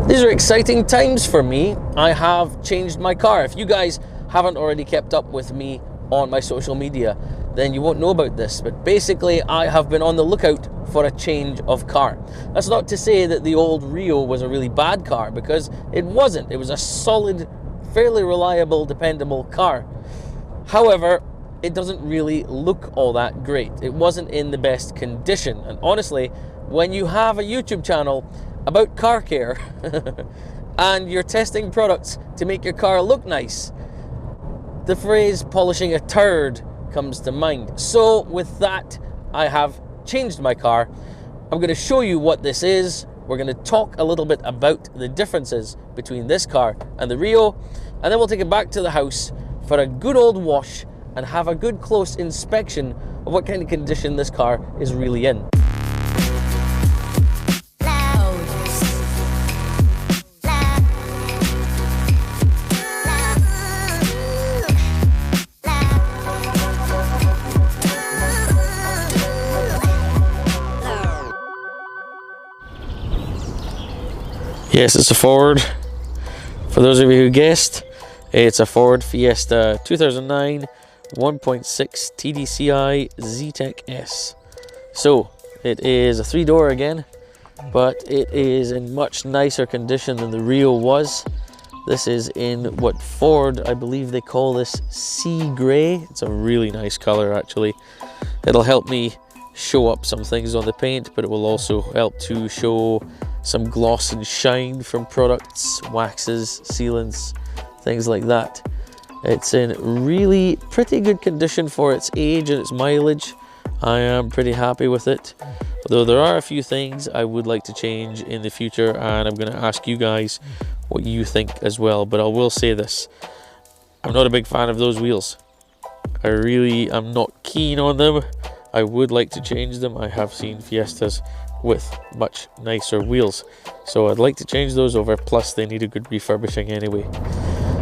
These are exciting times for me. I have changed my car. If you guys haven't already kept up with me on my social media, then you won't know about this. But basically, I have been on the lookout for a change of car. That's not to say that the old Rio was a really bad car, because it wasn't. It was a solid, fairly reliable, dependable car. However, it doesn't really look all that great. It wasn't in the best condition. And honestly, when you have a YouTube channel about car care and you're testing products to make your car look nice, the phrase polishing a turd comes to mind. So with that, I have changed my car. I'm going to show you what this is. We're going to talk a little bit about the differences between this car and the Rio, and then we'll take it back to the house for a good old wash and have a good close inspection of what kind of condition this car is really in. Yes, it's a Ford. For those of you who guessed, it's a Ford Fiesta 2009 1.6 TDCi Zetec S. So, it is a 3-door again, but it is in much nicer condition than the Rio was. This is in what Ford, I believe they call this sea grey. It's a really nice color actually. It'll help me show up some things on the paint, but it will also help to show some gloss and shine from products, waxes, sealants, things like that. It's in really pretty good condition for its age and its mileage. I am pretty happy with it, although there are a few things I would like to change in the future, and I'm going to ask you guys what you think as well. But I will say this, I'm not a big fan of those wheels. I really am not keen on them. I would like to change them. I have seen Fiestas with much nicer wheels, so I'd like to change those over, plus they need a good refurbishing anyway.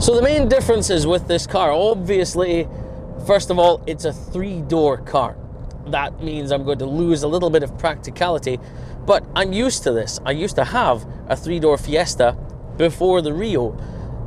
So the main differences with this car, obviously, first of all, it's a 3-door car. That means I'm going to lose a little bit of practicality, but I'm used to this. I used to have a 3-door Fiesta before the Rio.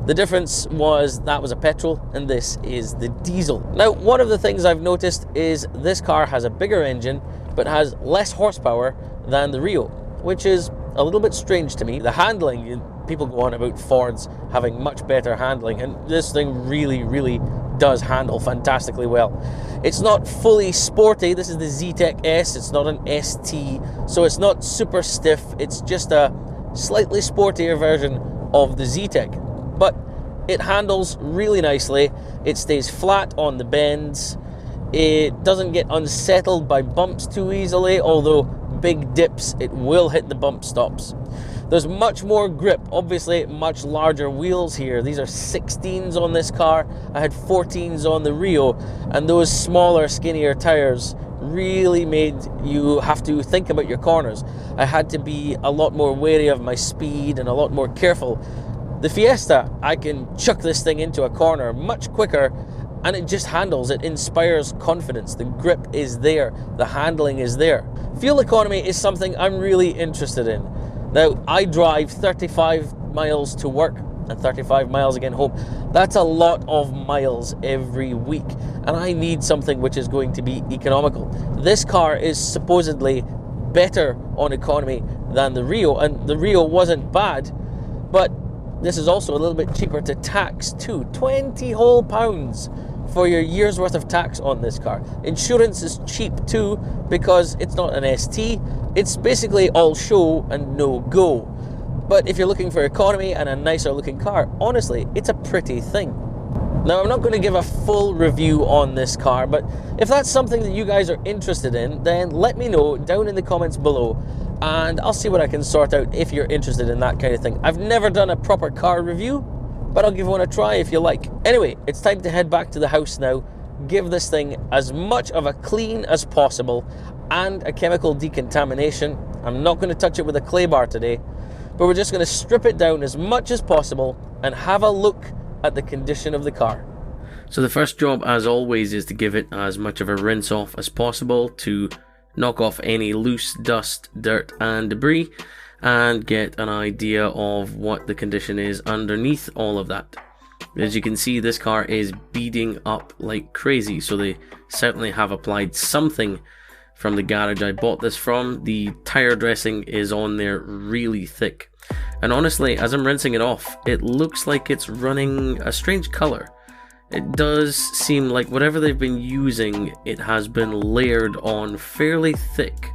The difference was that was a petrol and this is the diesel. Now, one of the things I've noticed is this car has a bigger engine but has less horsepower than the Rio, which is a little bit strange to me. The handling, people go on about Fords having much better handling, and this thing really does handle fantastically well. It's not fully sporty. This is the Zetec S, it's not an ST, so it's not super stiff. It's just a slightly sportier version of the Zetec, but it handles really nicely. It stays flat on the bends. It doesn't get unsettled by bumps too easily, although big dips, it will hit the bump stops. There's much more grip, obviously much larger wheels here. These are 16s on this car. I had 14s on the Rio, and those smaller, skinnier tires really made you have to think about your corners. I had to be a lot more wary of my speed and a lot more careful. The Fiesta, I can chuck this thing into a corner much quicker, and it just handles. It inspires confidence. The grip is there, the handling is there. Fuel economy is something I'm really interested in. Now, I drive 35 miles to work and 35 miles again home. That's a lot of miles every week, and I need something which is going to be economical. This car is supposedly better on economy than the Rio, and the Rio wasn't bad, but this is also a little bit cheaper to tax too. 20 whole pounds for your year's worth of tax on this car. Insurance is cheap too, because it's not an ST. It's basically all show and no go. But if you're looking for economy and a nicer looking car, honestly, it's a pretty thing. Now, I'm not going to give a full review on this car, but if that's something that you guys are interested in, then let me know down in the comments below, and I'll see what I can sort out if you're interested in that kind of thing. I've never done a proper car review, but I'll give one a try if you like. Anyway, it's time to head back to the house now, give this thing as much of a clean as possible and a chemical decontamination. I'm not going to touch it with a clay bar today, but we're just going to strip it down as much as possible and have a look at the condition of the car. So the first job, as always, is to give it as much of a rinse off as possible to knock off any loose dust, dirt and debris. and get an idea of what the condition is underneath all of that. As you can see, this car is beading up like crazy, so they certainly have applied something from the garage I bought this from. The tire dressing is on there really thick, and honestly, as I'm rinsing it off, it looks like it's running a strange color. It does seem like whatever they've been using, it has been layered on fairly thick.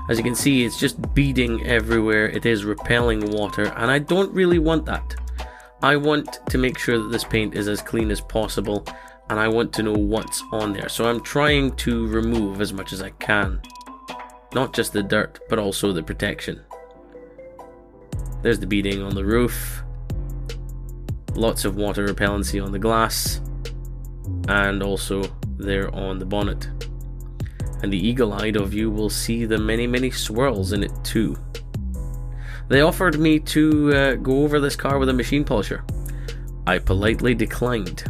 As you can see, it's just beading everywhere. It is repelling water, and I don't really want that. I want to make sure that this paint is as clean as possible, and I want to know what's on there. So I'm trying to remove as much as I can. Not just the dirt, but also the protection. There's the beading on the roof. Lots of water repellency on the glass, and also there on the bonnet. And the eagle-eyed of you will see the many swirls in it too. They offered me to go over this car with a machine polisher. I politely declined.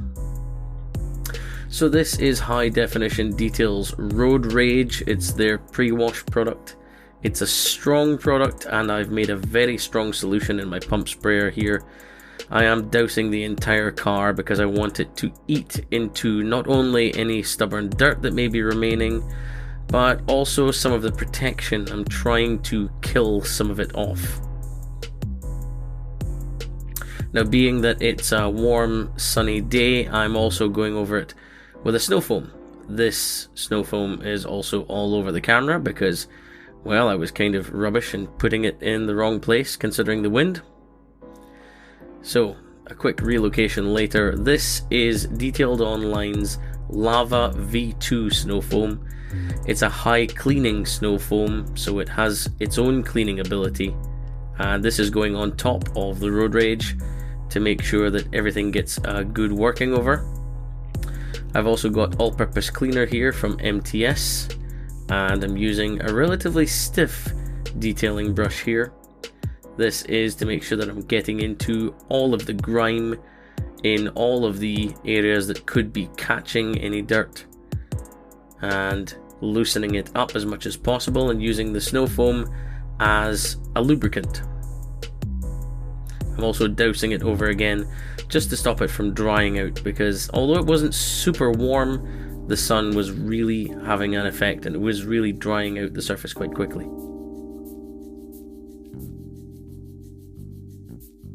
So this is High Definition Details Road Rage. It's their pre-wash product. It's a strong product, and I've made a very strong solution in my pump sprayer here. I am dousing the entire car because I want it to eat into not only any stubborn dirt that may be remaining, but also some of the protection. I'm trying to kill some of it off. Now, being that it's a warm, sunny day, I'm also going over it with a snow foam. This snow foam is also all over the camera because, well, I was kind of rubbish in putting it in the wrong place considering the wind. So, a quick relocation later. This is Detailed Online's Lava V2 snow foam. It's a high cleaning snow foam, so it has its own cleaning ability, and this is going on top of the Road Rage to make sure that everything gets a good working over. I've also got all-purpose cleaner here from MTS, and I'm using a relatively stiff detailing brush here. This is to make sure that I'm getting into all of the grime in all of the areas that could be catching any dirt, and loosening it up as much as possible, and using the snow foam as a lubricant. I'm also dousing it over again just to stop it from drying out, because although it wasn't super warm, the sun was really having an effect and it was really drying out the surface quite quickly.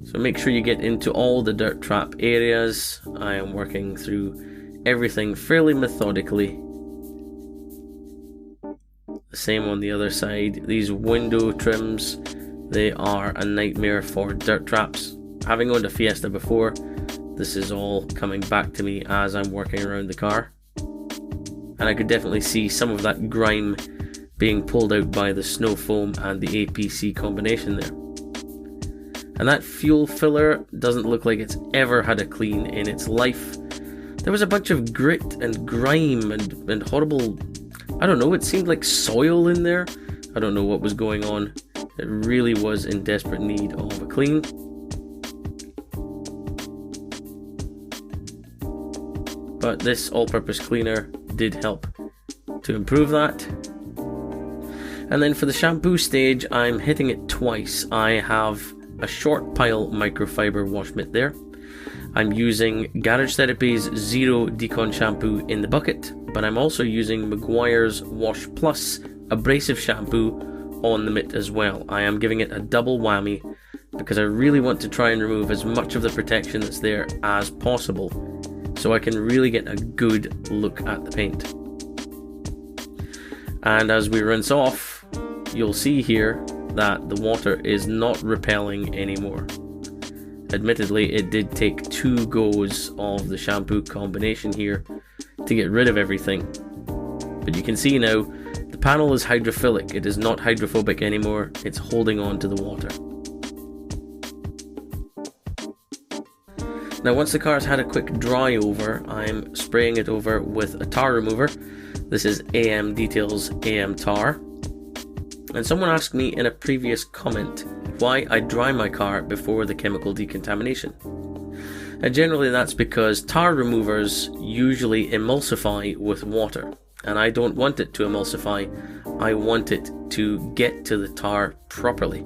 So make sure you get into all the dirt trap areas. I am working through everything fairly methodically. The same on the other side. These window trims, they are a nightmare for dirt traps. Having owned a Fiesta before, this is all coming back to me as I'm working around the car. And I could definitely see some of that grime being pulled out by the snow foam and the APC combination there. And that fuel filler doesn't look like it's ever had a clean in its life. There was a bunch of grit and grime and horrible, I don't know, it seemed like soil in there. I don't know what was going on. It really was in desperate need of a clean. But this all-purpose cleaner did help to improve that. And then for the shampoo stage, I'm hitting it twice. I have a short pile microfiber wash mitt there. I'm using Garage Therapy's Zero Decon shampoo in the bucket, but I'm also using Meguiar's Wash Plus abrasive shampoo on the mitt as well. I am giving it a double whammy because I really want to try and remove as much of the protection that's there as possible, so I can really get a good look at the paint. And as we rinse off, you'll see here that the water is not repelling anymore. Admittedly, it did take 2 goes of the shampoo combination here to get rid of everything. But you can see now, the panel is hydrophilic. It is not hydrophobic anymore. It's holding on to the water. Now once the car's had a quick dry over, I'm spraying it over with a tar remover. This is AM Details AM Tar. And someone asked me in a previous comment why I dry my car before the chemical decontamination. And generally that's because tar removers usually emulsify with water. and I don't want it to emulsify. I want it to get to the tar properly.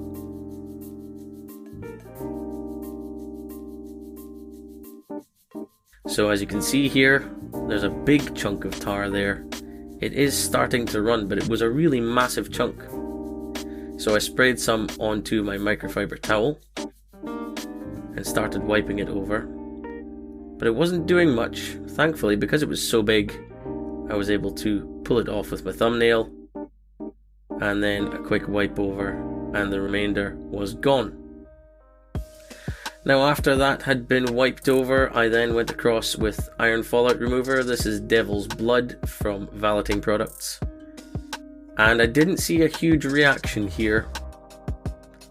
So as you can see here, there's a big chunk of tar there. It is starting to run, but it was a really massive chunk. So I sprayed some onto my microfiber towel and started wiping it over. But it wasn't doing much. Thankfully, because it was so big, I was able to pull it off with my thumbnail, and then a quick wipe over, and the remainder was gone. Now after that had been wiped over, I then went across with iron fallout remover. This is Devil's Blood from Valeting Products. And I didn't see a huge reaction here.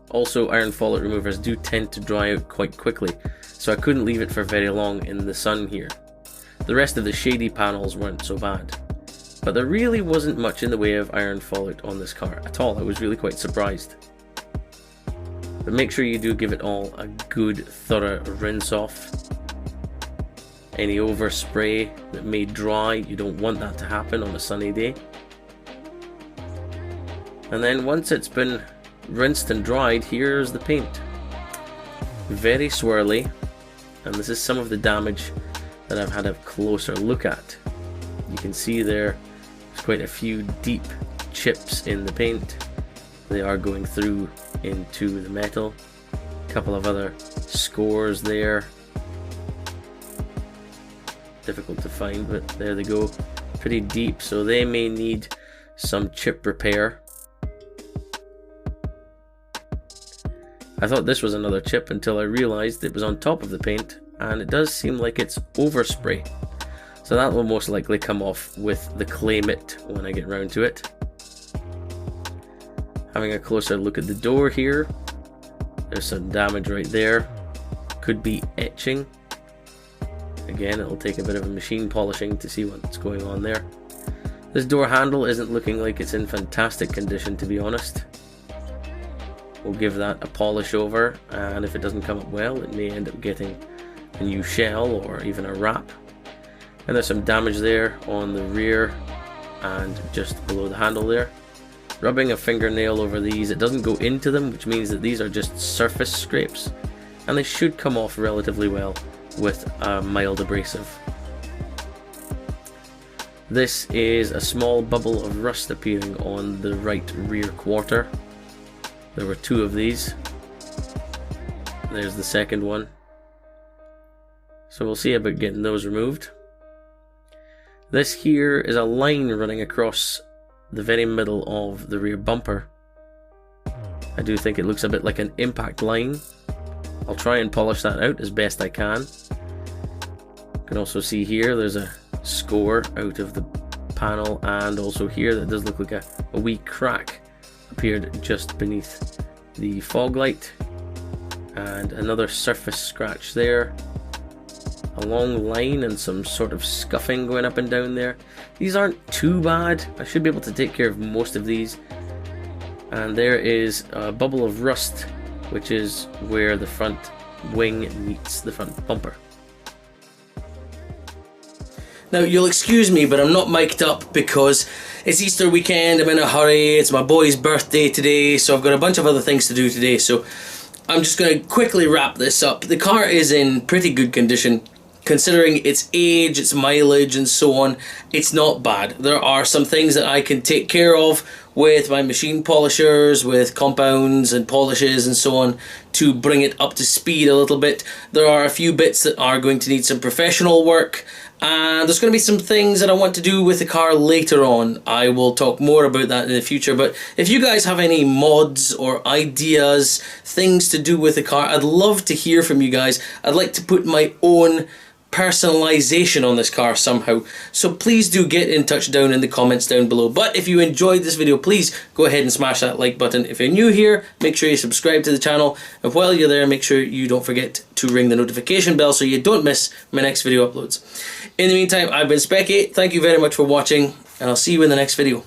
Also, iron fallout removers do tend to dry out quite quickly, so I couldn't leave it for very long in the sun here. The rest of the shady panels weren't so bad. But there really wasn't much in the way of iron fallout on this car at all. I was really quite surprised. But make sure you do give it all a good thorough rinse off. Any overspray that may dry, you don't want that to happen on a sunny day. And then once it's been rinsed and dried, here's the paint. Very swirly, and this is some of the damage that I've had a closer look at. You can see there's quite a few deep chips in the paint. They are going through into the metal. A couple of other scores there. Difficult to find, but there they go. Pretty deep, so they may need some chip repair. I thought this was another chip until I realized it was on top of the paint, and it does seem like it's overspray. So that will most likely come off with the clay mitt when I get round to it. Having a closer look at the door here, there's some damage right there. Could be etching. Again, it'll take a bit of a machine polishing to see what's going on there. This door handle isn't looking like it's in fantastic condition, to be honest. We'll give that a polish over, and if it doesn't come up well, it may end up getting a new shell or even a wrap. And there's some damage there on the rear and just below the handle there. Rubbing a fingernail over these, it doesn't go into them, which means that these are just surface scrapes, and they should come off relatively well with a mild abrasive. This is a small bubble of rust appearing on the right rear quarter. There were two of these. There's the second one. So we'll see about getting those removed. This here is a line running across the very middle of the rear bumper. I do think it looks a bit like an impact line. I'll try and polish that out as best I can. You can also see here there's a score out of the panel, and also here that does look like a wee crack appeared just beneath the fog light, and another surface scratch there. A long line and some sort of scuffing going up and down there. These aren't too bad. I should be able to take care of most of these. And there is a bubble of rust, which is where the front wing meets the front bumper. Now, you'll excuse me, but I'm not mic'd up because it's Easter weekend, I'm in a hurry, it's my boy's birthday today, so I've got a bunch of other things to do today, so I'm just going to quickly wrap this up. The car is in pretty good condition. Considering its age, its mileage and so on, it's not bad. There are some things that I can take care of with my machine polishers, with compounds and polishes and so on, to bring it up to speed a little bit. There are a few bits that are going to need some professional work, and there's going to be some things that I want to do with the car later on. I will talk more about that in the future, but if you guys have any mods or ideas, things to do with the car, I'd love to hear from you guys. I'd like to put my own personalization on this car somehow, so please do get in touch down in the comments down below. But if you enjoyed this video, please go ahead and smash that like button. If you're new here, make sure you subscribe to the channel, and while you're there, make sure you don't forget to ring the notification bell so you don't miss my next video uploads. In the meantime, I've been Specky, thank you very much for watching, and I'll see you in the next video.